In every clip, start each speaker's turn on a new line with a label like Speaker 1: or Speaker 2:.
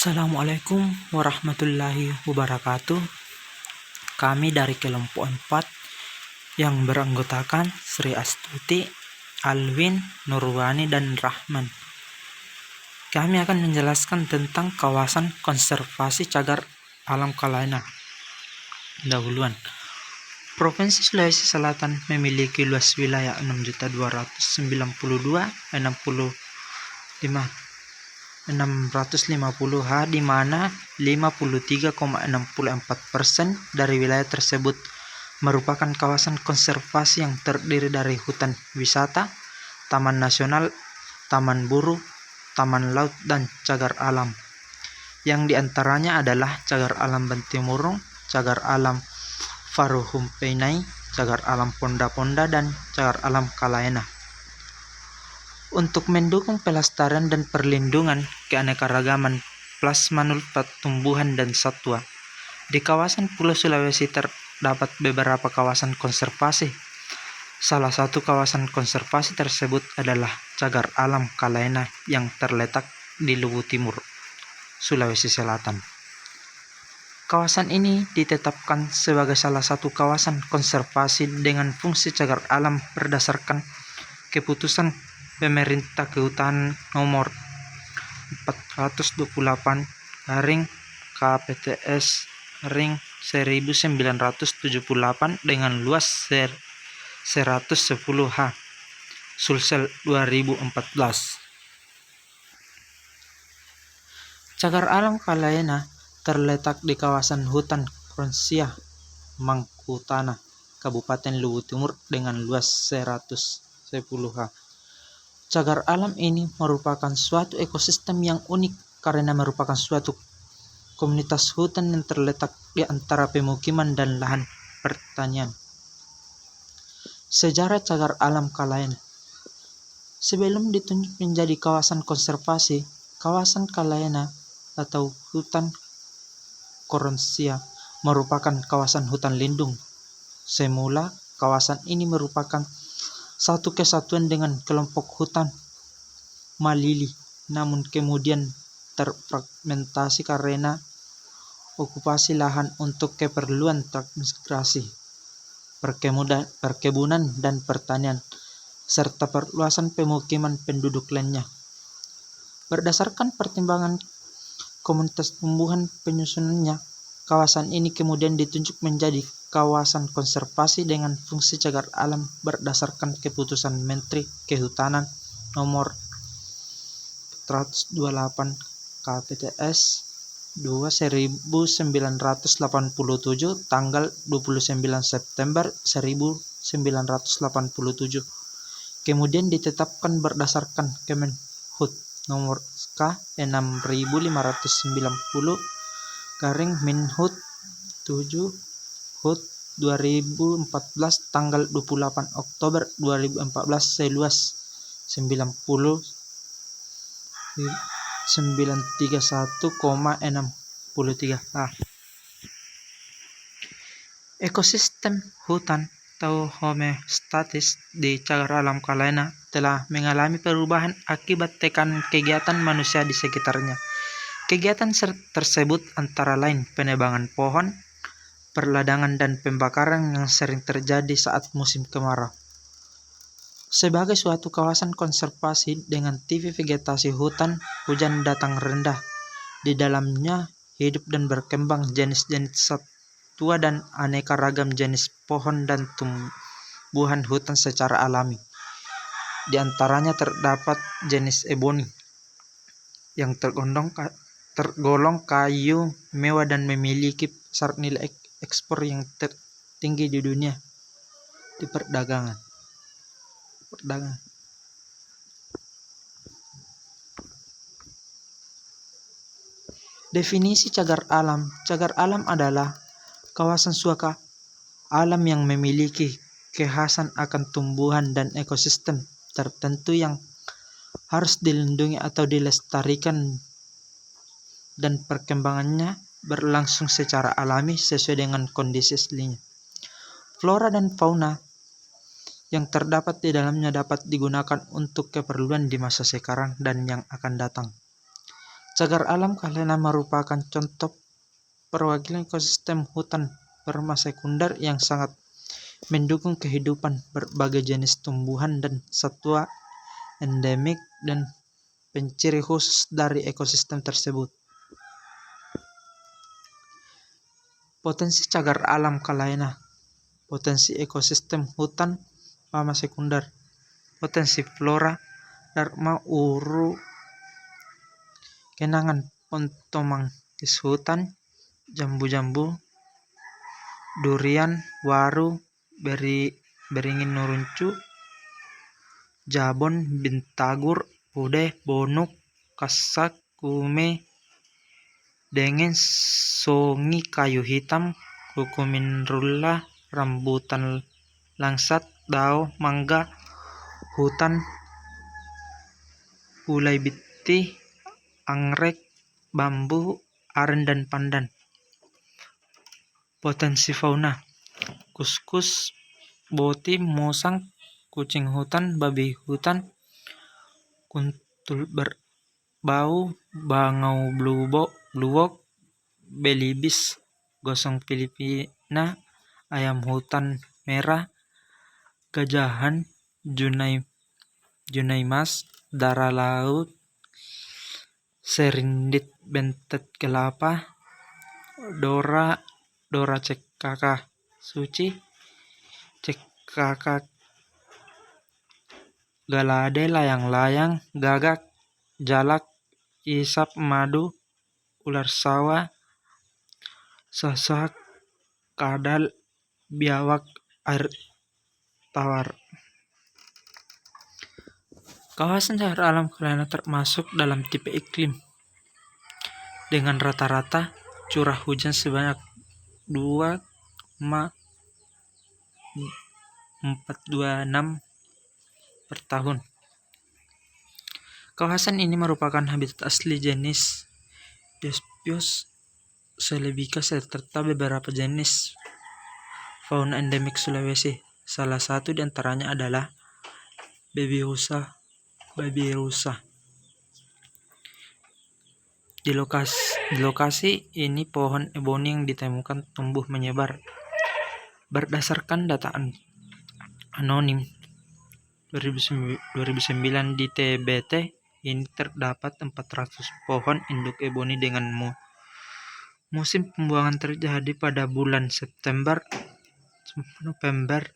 Speaker 1: Assalamualaikum warahmatullahi wabarakatuh. Kami dari kelompok 4 yang beranggotakan Sri Astuti, Alwin, Nurwani, dan Rahman. Kami akan menjelaskan tentang kawasan konservasi cagar alam Kalaena. Dahuluan, Provinsi Sulawesi Selatan memiliki luas wilayah 6.292.650 ha, di mana 53,64% dari wilayah tersebut merupakan kawasan konservasi yang terdiri dari hutan wisata, taman nasional, taman buru, taman laut, dan cagar alam. Yang diantaranya adalah cagar alam Bantimurung, cagar alam Faruhumpeinai, cagar alam Ponda-Ponda, dan cagar alam Kalaena. Untuk mendukung pelestarian dan perlindungan keanekaragaman plasma tumbuhan dan satwa, di kawasan Pulau Sulawesi terdapat beberapa kawasan konservasi. Salah satu kawasan konservasi tersebut adalah cagar alam Kalaena yang terletak di Luwu Timur, Sulawesi Selatan. Kawasan ini ditetapkan sebagai salah satu kawasan konservasi dengan fungsi cagar alam berdasarkan keputusan Pemerintah Kehutanan nomor 428/KPTS/1978 dengan luas 110 ha, Sulsel 2014. Cagar alam Kalaena terletak di kawasan hutan Kronsia Mangkutana, Kabupaten Luwu Timur dengan luas 110 ha. Cagar alam ini merupakan suatu ekosistem yang unik karena merupakan suatu komunitas hutan yang terletak di antara pemukiman dan lahan pertanian. Sejarah cagar alam Kalaena. Sebelum ditunjuk menjadi kawasan konservasi, kawasan Kalaena atau hutan Kronsia merupakan kawasan hutan lindung. Semula, kawasan ini merupakan satu kesatuan dengan kelompok hutan Malili, namun kemudian terfragmentasi karena okupasi lahan untuk keperluan transmigrasi, perkebunan dan pertanian, serta perluasan pemukiman penduduk lainnya. Berdasarkan pertimbangan komunitas tumbuhan penyusunannya, kawasan ini kemudian ditunjuk menjadi kawasan konservasi dengan fungsi cagar alam berdasarkan keputusan Menteri Kehutanan nomor 428 KPTS 2/1987 tanggal 29 September 1987. Kemudian ditetapkan berdasarkan Kemenhut nomor K 6590/Minhut 7 HUT 2014 tanggal 28 Oktober 2014 seluas 931,63 ha. Ekosistem hutan atau homeostatis di cagar alam Kalaena telah mengalami perubahan akibat tekanan kegiatan manusia di sekitarnya. Kegiatan tersebut antara lain penebangan pohon, perladangan, dan pembakaran yang sering terjadi saat musim kemarau. Sebagai suatu kawasan konservasi dengan tinggi vegetasi hutan, hujan datang rendah. Di dalamnya hidup dan berkembang jenis-jenis satwa dan aneka ragam jenis pohon dan tumbuhan hutan secara alami. Di antaranya terdapat jenis eboni yang tergolong kayu mewah dan memiliki pasar nilai ekspor yang tertinggi di dunia di perdagangan. Definisi cagar alam. Cagar alam adalah kawasan suaka alam yang memiliki kekhasan akan tumbuhan dan ekosistem tertentu yang harus dilindungi atau dilestarikan dan perkembangannya berlangsung secara alami sesuai dengan kondisi aslinya. Flora dan fauna yang terdapat di dalamnya dapat digunakan untuk keperluan di masa sekarang dan yang akan datang. Cagar alam Kalena merupakan contoh perwakilan ekosistem hutan permasekunder yang sangat mendukung kehidupan berbagai jenis tumbuhan dan satwa endemik dan penciri khusus dari ekosistem tersebut. Potensi cagar alam Kalena, potensi ekosistem hutan permasekunder, potensi flora, dharma uru, kenangan pontomang hutan, jambu-jambu, durian, waru, beringin nuruncu, jabon, bintagur, ude, bonuk, kasak, kume, dengen, songi, kayu hitam, kukuminrulla, rambutan langsat, dao, mangga, hutan, ulai biti, anggrek, bambu, aren dan pandan. Potensi fauna, kuskus, boti, musang, kucing hutan, babi hutan, kuntul berbau, bangau bluwok, belibis, gosong Filipina, ayam hutan merah, gajahan, junai mas, dara laut, serindit bentet kelapa, dora cekaka suci, cekaka galade, layang-layang, gagak, jalak, isap, madu, ular sawah, sasak, kadal, biawak, air tawar. Kawasan cagar alam Kalena termasuk dalam tipe iklim dengan rata-rata curah hujan sebanyak 2,426 per tahun. Kawasan ini merupakan habitat asli jenis Piospos celebica serta beberapa jenis fauna endemik Sulawesi. Salah satu di antaranya adalah Babirusa. Di lokasi ini pohon eboni yang ditemukan tumbuh menyebar. Berdasarkan data anonim 2009 di TBT, ini terdapat 400 pohon induk eboni dengan musim pembuangan terjadi pada bulan September, November,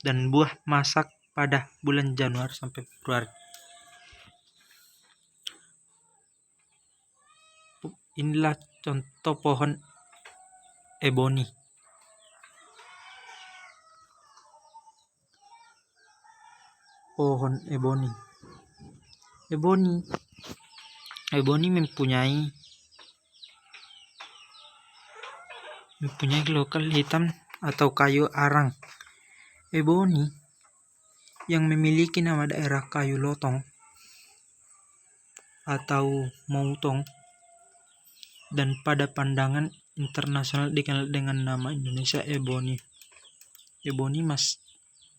Speaker 1: dan buah masak pada bulan Januari sampai Februari. Inilah contoh pohon eboni. Pohon eboni. Eboni mempunyai lokal hitam atau kayu arang. Eboni yang memiliki nama daerah kayu lotong atau moutong dan pada pandangan internasional dikenal dengan nama Indonesia eboni. Eboni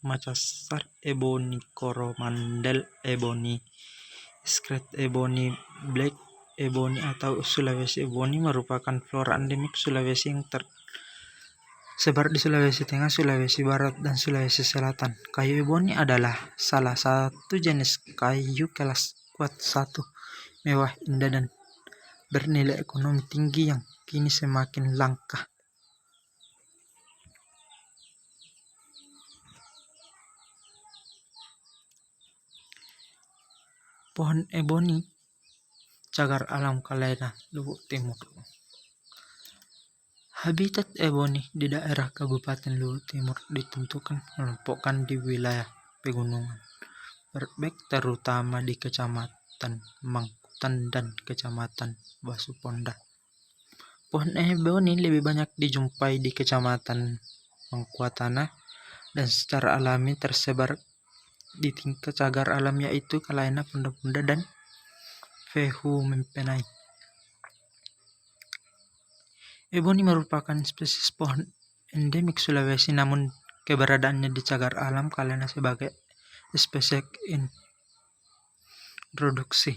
Speaker 1: Makassar, eboni Coromandel, eboni Skret, eboni black, eboni atau Sulawesi eboni merupakan flora endemik Sulawesi yang tersebar di Sulawesi Tengah, Sulawesi Barat, dan Sulawesi Selatan. Kayu eboni adalah salah satu jenis kayu kelas kuat satu, mewah, indah, dan bernilai ekonomi tinggi yang kini semakin langka. Pohon eboni cagar alam Kalena, Luwu Timur. Habitat eboni di daerah Kabupaten Luwu Timur ditentukan mengelompokkan di wilayah pegunungan Berbek, terutama di Kecamatan Mangkutan dan Kecamatan Basuponda. Pohon eboni lebih banyak dijumpai di Kecamatan Mangkuatana dan secara alami tersebar di tingkat cagar alam yaitu Kalena, Ponda-ponda, dan Vehumempenai. Eboni merupakan spesies pohon endemik Sulawesi, namun keberadaannya di cagar alam Kalena sebagai spesies introduksi.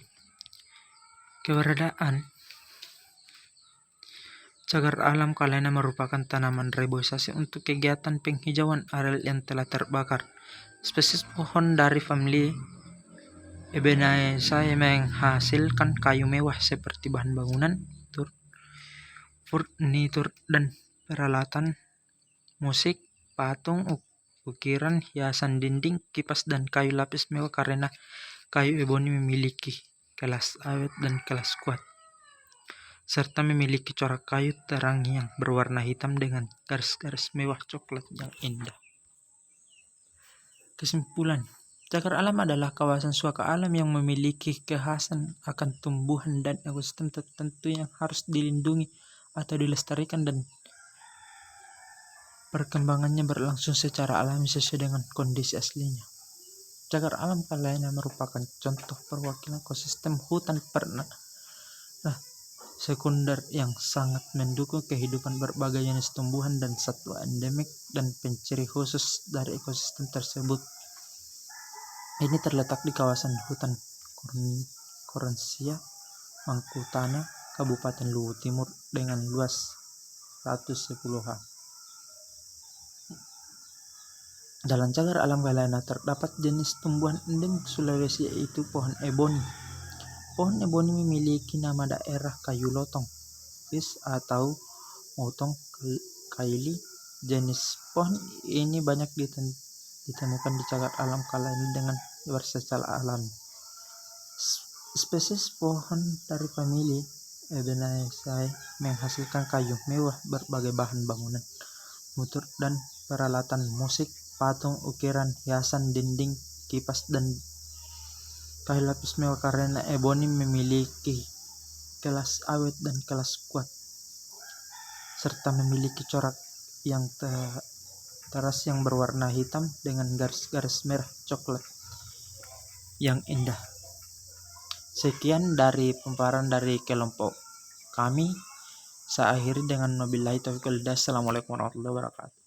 Speaker 1: Keberadaan cagar alam kalena merupakan tanaman reboisasi untuk kegiatan penghijauan areal yang telah terbakar. Spesies pohon dari famili Ebenaceae menghasilkan kayu mewah seperti bahan bangunan, furnitur, dan peralatan musik, patung, ukiran, hiasan dinding, kipas, dan kayu lapis mewah karena kayu eboni memiliki kelas awet dan kelas kuat, serta memiliki corak kayu terang yang berwarna hitam dengan garis-garis mewah coklat yang indah. Kesimpulan, cagar alam adalah kawasan suaka alam yang memiliki kekhasan akan tumbuhan dan ekosistem tertentu yang harus dilindungi atau dilestarikan, dan perkembangannya berlangsung secara alami sesuai dengan kondisi aslinya. Cagar alam kalena merupakan contoh perwakilan ekosistem hutan sekunder yang sangat mendukung kehidupan berbagai jenis tumbuhan dan satwa endemik dan penciri khusus dari ekosistem tersebut. Ini terletak di kawasan hutan Korensia, Mangkutana, Kabupaten Luwu Timur dengan luas 110 ha. Dalam cagar alam kalena terdapat jenis tumbuhan endemik Sulawesi yaitu pohon eboni. Pohon eboni memiliki nama daerah kayu lotong, fish atau motong kaili. Jenis pohon ini banyak ditemukan di cagar alam kalena dengan secara alami. Spesies pohon dari famili Ebenaceae menghasilkan kayu mewah berbagai bahan bangunan, mutur, dan peralatan musik, patung, ukiran, hiasan dinding, kipas, dan kayu lapis mewah karena eboni memiliki kelas awet dan kelas kuat, serta memiliki corak yang teras yang berwarna hitam dengan garis-garis merah coklat yang indah. Sekian dari pemaparan dari kelompok kami. Saya akhiri dengan wabillahi taufiq wal hidayah. Assalamualaikum warahmatullahi wabarakatuh.